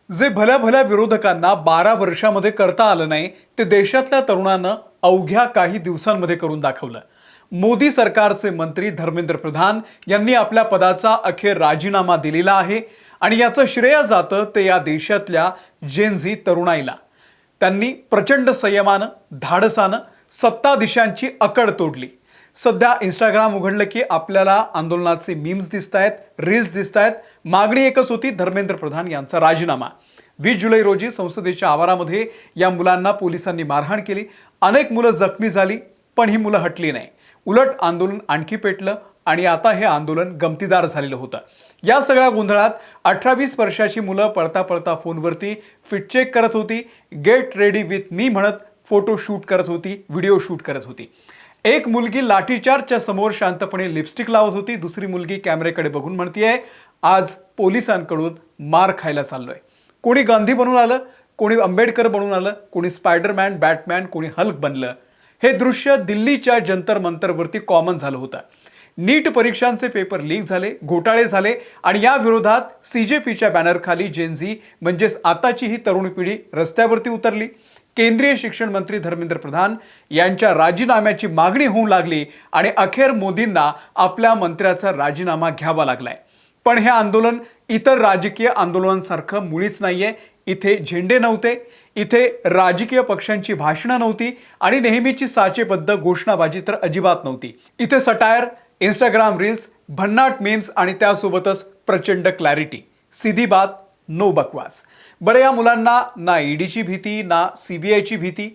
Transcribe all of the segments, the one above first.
जे भल्या भल्या विरोधकांना 12 वर्षामध्ये करता आलं नाही ते देशातल्या तरुणांना अवघ्या काही दिवसांमध्ये करून दाखवलं। मोदी सरकारचे मंत्री धर्मेंद्र प्रधान यांनी आपल्या पदाचा अखेर राजीनामा दिलेला आहे आणि याचं श्रेय जातं ते या देशातल्या जेनझी तरुणाईला। त्यांनी प्रचंड संयमानं धाडसानं सत्ताधीशांची अकड तोडली। सध्या इंस्टाग्राम उघडलं की आपल्याला आंदोलनाचे मीम्स दिसतायत, रील्स दिसतायत। मागणी एकच होती, धर्मेंद्र प्रधान यांचा राजीनामा। 20 जुलै रोजी संसदेच्या आवारामध्ये या मुलांना पोलिसांनी मारहाण केली। अनेक मुलं जखमी झाली, पण ही मुलं हटली नाही। उलट आंदोलन आणखी पेटलं आणि आता हे आंदोलन गमतीदार झालेलं होतं। या सगळ्या गोंधळात 18-20 वर्षाची मुलं पळता पळता फोनवरती फिट चेक करत होती, गेट रेडी विथ मी म्हणत फोटो शूट करत होती, व्हिडिओ शूट करत होती। एक मुलगी लाठीचार्जच्या समोर शांतपणे लिपस्टिक लावत होती, दुसरी मुलगी कॅमेऱ्याकडे बघून म्हणतीये, आज पोलिसांकडून मार खायला चाललोय। कोणी गांधी बनून आलं, कोणी आंबेडकर बनून आलं, कोणी स्पायडरमॅन, बॅटमॅन, कोणी हल्क बनलं। हे दृश्य दिल्लीच्या जंतर मंतरवरती कॉमन झालं होतं। नीट परीक्षांचे पेपर लीक झाले, घोटाळे झाले आणि या विरोधात सीजेपीच्या बॅनरखाली जेनझी म्हणजेच आताची ही तरुण पिढी रस्त्यावरती उतरली। केंद्रीय शिक्षण मंत्री धर्मेंद्र प्रधान यांच्या राजीनाम्याची मागणी होऊ लागली आणि अखेर मोदींना आपल्या मंत्र्याचा राजीनामा घ्यावा लागलाय। पण हे आंदोलन इतर राजकीय आंदोलनांसारखं मुळीच नाहीये। इथे झेंडे नव्हते, इथे राजकीय पक्षांची भाषणं नव्हती आणि नेहमीची साचेबद्ध घोषणाबाजी तर अजिबात नव्हती। इथे सटायर, इंस्टाग्राम रील्स, भन्नाट मीम्स आणि त्यासोबतच प्रचंड क्लॅरिटी। सीधी बात, नो बकवास। बरं, या मुलांना ना ईडीची भीती, ना सीबीआयची भीती,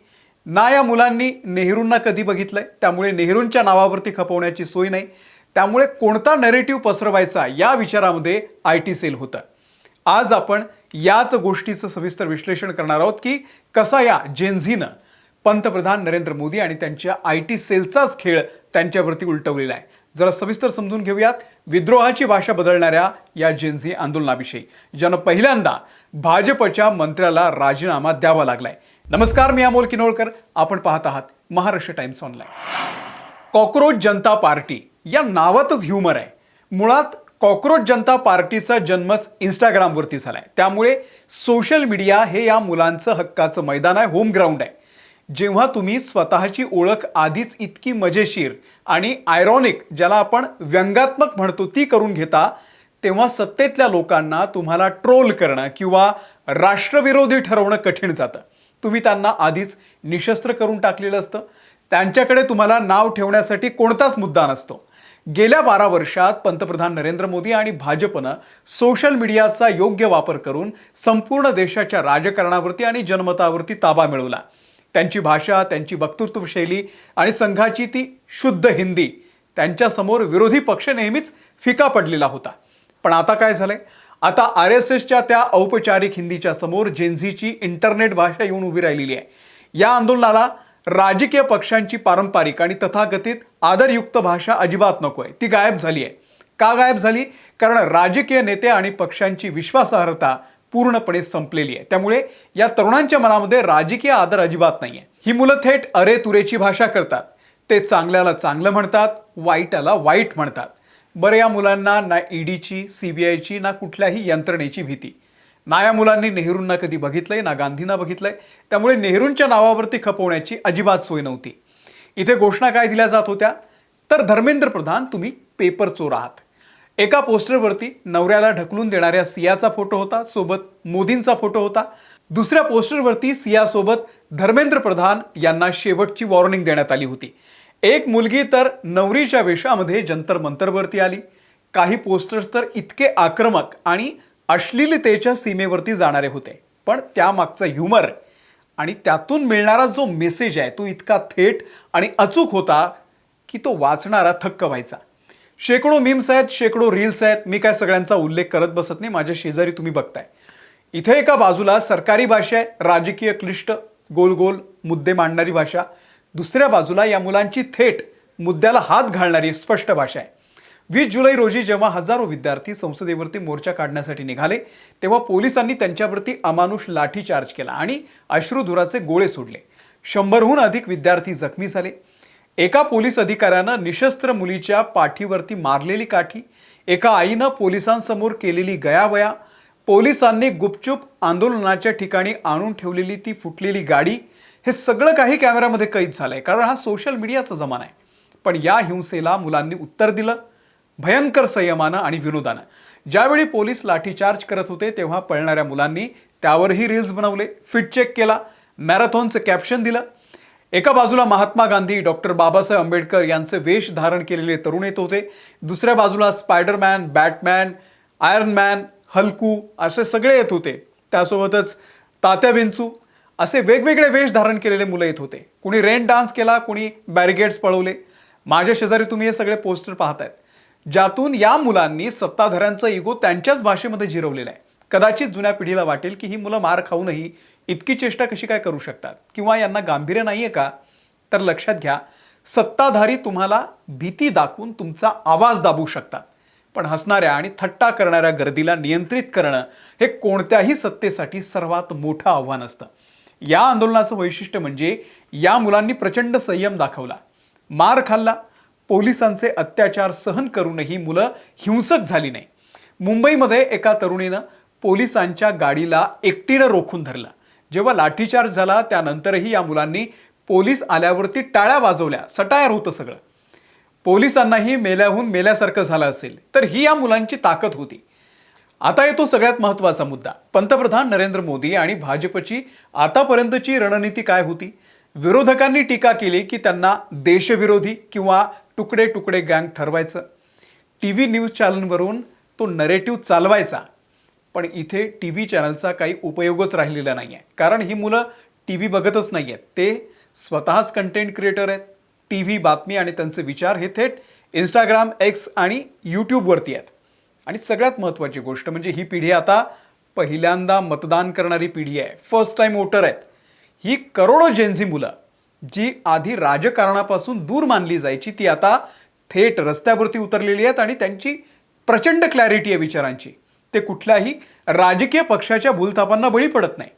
ना या मुलांनी नेहरूंना कधी बघितलंय, त्यामुळे नेहरूंच्या नावावरती खपवण्याची सोय नाही। त्यामुळे कोणता नरेटिव्ह पसरवायचा या विचारामध्ये आयटी सेल होतं। आज आपण याच गोष्टीचं सविस्तर विश्लेषण करणार आहोत की कसा या जेनझीनं पंतप्रधान नरेंद्र मोदी आणि त्यांच्या आयटी सेलचाच खेळ त्यांच्यावरती उलटवलेला आहे। जरा सविस्तर समजून घेऊयात विद्रोहाची भाषा बदलणाऱ्या या जेनझी आंदोलनाविषयी, ज्यानं पहिल्यांदा भाजपच्या मंत्र्याला राजीनामा द्यावा लागलाय। नमस्कार, मी अमोल किनोळकर, आपण पाहत आहात महाराष्ट्र टाइम्स ऑनलाईन। कॉकरोच जनता पार्टी या नावातच ह्युमर आहे। मुळात कॉकरोच जनता पार्टीचा जन्मच इंस्टाग्रामवरती झालाय, त्यामुळे सोशल मीडिया हे या मुलांचं हक्काचं मैदान आहे, होम ग्राउंड आहे। जेव्हा तुम्ही स्वतःची ओळख आधीच इतकी मजेशीर आणि आयरॉनिक, ज्याला आपण व्यंगात्मक म्हणतो, ती करून घेता, तेव्हा सत्तेतल्या लोकांना तुम्हाला ट्रोल करणं किंवा राष्ट्रविरोधी ठरवणं कठीण जातं। तुम्ही त्यांना आधीच निशस्त्र करून टाकलेलं असतं, त्यांच्याकडे तुम्हाला नाव ठेवण्यासाठी कोणताच मुद्दा नसतो। गेल्या 12 वर्षात पंतप्रधान नरेंद्र मोदी आणि भाजपनं सोशल मीडियाचा योग्य वापर करून संपूर्ण देशाच्या राजकारणावरती आणि जनमतावरती ताबा मिळवला। त्यांची भाषा, त्यांची वक्तृत्व शैली आणि संघाची ती शुद्ध हिंदी, त्यांच्यासमोर विरोधी पक्ष नेहमीच फिका पडलेला होता। पण आता काय झालंय? आता RSSच्या त्या औपचारिक हिंदीच्या समोर जेनझीची इंटरनेट भाषा येऊन उभी राहिलेली आहे। या आंदोलनाला राजकीय पक्षांची पारंपरिक आणि तथाकथित आदरयुक्त भाषा अजिबात नकोय, ती गायब झाली आहे। का गायब झाली? कारण राजकीय नेते आणि पक्षांची विश्वासार्हता पूर्णपणे संपलेली आहे। त्यामुळे या तरुणांच्या मनामध्ये राजकीय आदर अजिबात नाहीये। ही मुलं थेट अरे तुरेची भाषा करतात। ते चांगल्याला चांगलं म्हणतात, वाईटाला वाईट म्हणतात। बरं, या मुलांना ना ईडीची, सीबीआयची, ना कुठल्याही यंत्रणेची भीती। ना या मुलांनी नेहरूंना कधी बघितलंय, ना गांधींना बघितलंय, त्यामुळे नेहरूंच्या नावावरती खपवण्याची अजिबात सोय नव्हती। इथे घोषणा काय दिल्या जात होत्या तर, धर्मेंद्र प्रधान तुम्ही पेपर चोर आहात। एका पोस्टरवरती नवऱ्याला ढकलून देणाऱ्या सियाचा फोटो होता, सोबत मोदींचा फोटो होता। दुसऱ्या पोस्टरवरती सियासोबत धर्मेंद्र प्रधान यांना शेवटची वॉर्निंग देण्यात आली होती। एक मुलगी तर नवरीच्या वेशामध्ये जंतर मंतरवरती आली। काही पोस्टर्स तर इतके आक्रमक आणि अश्लीलतेच्या सीमेवरती जाणारे होते, पण त्यामागचा ह्युमर आणि त्यातून मिळणारा जो मेसेज आहे तो इतका थेट आणि अचूक होता की तो वाचणारा थक्क व्हायचा। शेकडो मीम्स आहेत, शेकडो रील्स आहेत, मी काय सगळ्यांचा उल्लेख करत बसत नाही, माझ्या शेजारी तुम्ही बघताय। इथे एका बाजूला सरकारी भाषा आहे, राजकीय क्लिष्ट गोल गोल मुद्दे मांडणारी भाषा। दुसऱ्या बाजूला या मुलांची थेट मुद्द्याला हात घालणारी स्पष्ट भाषा आहे। 20 जुलै रोजी जेव्हा हजारो विद्यार्थी संसदेवरती मोर्चा काढण्यासाठी निघाले, तेव्हा पोलिसांनी त्यांच्यावरती अमानुष लाठीचार्ज केला आणि अश्रुधुराचे गोळे सोडले। 100हून अधिक विद्यार्थी जखमी झाले। एका पोलीस अधिकाऱ्यानं निशस्त्र मुलीच्या पाठीवरती मारलेली काठी, एका आईनं पोलिसांसमोर केलेली गयावया, पोलिसांनी गुपचूप आंदोलनाच्या ठिकाणी आणून ठेवलेली ती फुटलेली गाडी, हे सगळं काही कॅमेऱ्यामध्ये कैद झालंय, कारण हा सोशल मीडियाचा जमाना आहे. पण या हिंसेला मुलांनी उत्तर दिलं भयंकर संयमानं आणि विनोदानं. ज्यावेळी पोलीस लाठीचार्ज करत होते तेव्हा पळणाऱ्या मुलांनी त्यावरही रील्स बनवले, फिट चेक केला, मॅरेथॉनचं कॅप्शन दिलं. एका बाजूला महात्मा गांधी, डॉक्टर बाबासाहेब आंबेडकर यांचे वेश धारण केलेले तरुण येत होते, दुसऱ्या बाजूला स्पायडरमॅन, बॅटमॅन, आयर्न मॅन, हल्कू असे सगळे येत होते. त्यासोबतच तात्या विंचू असे वेगवेगळे वेश धारण केलेले मुलं येत होते. कुणी रेन डान्स केला, कुणी बॅरिगेड्स पळवले. माझ्या शेजारी तुम्ही हे सगळे पोस्टर पाहतायत, ज्यातून या मुलांनी सत्ताधाऱ्यांचा इगो त्यांच्याच भाषेमध्ये जिरवलेला आहे. कदाचित जुन्या पिढीला वाटेल की ही मुलं मार खाऊनही इतकी चेष्टा कशी काय करू शकतात, किंवा यांना गांभीर्य नाहीये का? तर लक्षात घ्या, सत्ताधारी तुम्हाला भीती दाखवून तुमचा आवाज दाबू शकतात, पण हसणाऱ्या आणि थट्टा करणाऱ्या गर्दीला नियंत्रित करणं हे कोणत्याही सत्तेसाठी सर्वात मोठं आव्हान असतं. या आंदोलनाचं वैशिष्ट्य म्हणजे या मुलांनी प्रचंड संयम दाखवला, मार खाल्ला, पोलिसांचे अत्याचार सहन करूनही मुलं हिंसक झाली नाही. मुंबईमध्ये एका तरुणीनं पोलिसांच्या गाडीला एकटीनं रोखून धरलं. जेव्हा लाठीचार्ज झाला त्यानंतरही या मुलांनी पोलीस आल्यावरती टाळ्या वाजवल्या. सटायर होतं सगळं. पोलिसांनाही मेल्याहून मेल्यासारखं झालं असेल, तर ही या मुलांची ताकद होती. आता येतो सगळ्यात महत्त्वाचा मुद्दा. पंतप्रधान नरेंद्र मोदी आणि भाजपची आतापर्यंतची रणनीती काय होती? विरोधकांनी टीका केली की त्यांना देशविरोधी किंवा तुकडे तुकडे गँग ठरवायचं. टीव्ही न्यूज चॅनलवरून तो नरेटिव्ह चालवायचा. पण इथे टीव्ही चॅनलचा काही उपयोगच राहिलेला नाही आहे, कारण ही मुलं टीव्ही बघतच नाही आहेत. ते स्वतःच कंटेंट क्रिएटर आहेत. टीव्ही बातमी आणि त्यांचे विचार हे थेट इंस्टाग्राम, एक्स आणि यूट्यूबवरती आहेत. आणि सगळ्यात महत्त्वाची गोष्ट म्हणजे ही पिढी आता पहिल्यांदा मतदान करणारी पिढी आहे. फर्स्ट टाइम वोटर आहेत. ही करोडो जेनझी मुलं जी आधी राजकारणापासून दूर मानली जायची, ती आता थेट रस्त्यावरती उतरलेली आहेत आणि त्यांची प्रचंड क्लॅरिटी आहे विचारांची. ते कुठल्याही राजकीय पक्षाच्या भूलथापांना बळी पडत नाही.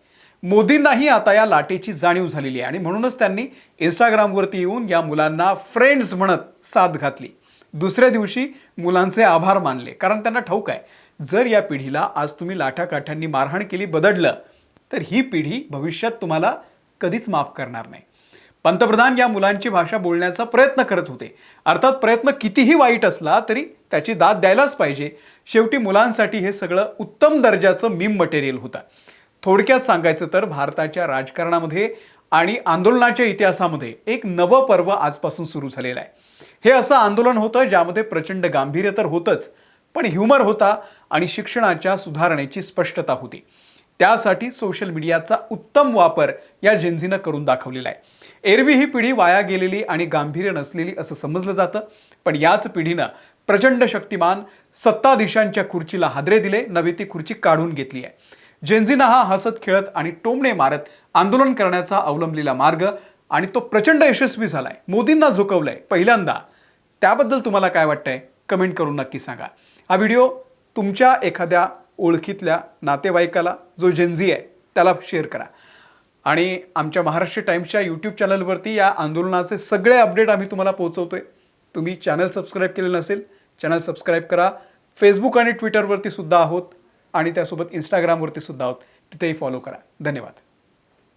मोदींनाही आता या लाटेची जाणीव झालेली आहे आणि म्हणूनच त्यांनी इंस्टाग्रामवरती येऊन या मुलांना फ्रेंड्स म्हणत साथ घातली. दुसऱ्या दिवशी मुलांचे आभार मानले, कारण त्यांना ठाऊक आहे, जर या पिढीला आज तुम्ही लाठाकाठ्यांनी मारहाण केली, बदडलं, तर ही पिढी भविष्यात तुम्हाला कधीच माफ करणार नाही. पंतप्रधान या मुलांची भाषा बोलण्याचा प्रयत्न करत होते. अर्थात प्रयत्न कितीही वाईट असला तरी त्याची दाद द्यायलाच पाहिजे. शेवटी मुलांसाठी हे सगळं उत्तम दर्जाचं मीम मटेरियल होतं. थोडक्यात सांगायचं तर भारताच्या राजकारणामध्ये आणि आंदोलनाच्या इतिहासामध्ये एक नवं पर्व आजपासून सुरू झालेलं आहे. हे असं आंदोलन होतं ज्यामध्ये प्रचंड गांभीर्य तर होतंच, पण ह्युमर होता आणि शिक्षणाच्या सुधारणेची स्पष्टता होती. त्यासाठी सोशल मीडियाचा उत्तम वापर या जेनझीनं करून दाखवलेला आहे. एरवी ही पिढी वाया गेलेली आणि गांभीर्य नसलेली असं समजलं जातं, पण याच पिढीनं प्रचंड शक्तिमान सत्ताधीशांच्या खुर्चीला हादरे दिले, नवी ती खुर्ची काढून घेतली आहे. जेनझीनं हा हसत खेळत आणि टोमणे मारत आंदोलन करण्याचा अवलंबलेला मार्ग आणि तो प्रचंड यशस्वी झालाय. मोदींना झुकवलंय पहिल्यांदा. त्याबद्दल तुम्हाला काय वाटतंय? कमेंट करून नक्की सांगा. हा व्हिडिओ तुमच्या एखाद्या ओळखीतल्या नातेवाईकाला जो जेनझी आहे त्याला शेअर करा. आणि आमच्या महाराष्ट्र टाइम्सच्या यूट्यूब चॅनलवरती या आंदोलनाचे सगळे अपडेट आम्ही तुम्हाला पोहोचवतोय. तुम्ही चॅनल सबस्क्राईब केलं नसेल, चॅनल सबस्क्राईब करा. फेसबुक आणि ट्विटरवरती सुद्धा आहोत आणि त्यासोबत इंस्टाग्रामवरती सुद्धा आहोत. तिथेही फॉलो करा. धन्यवाद.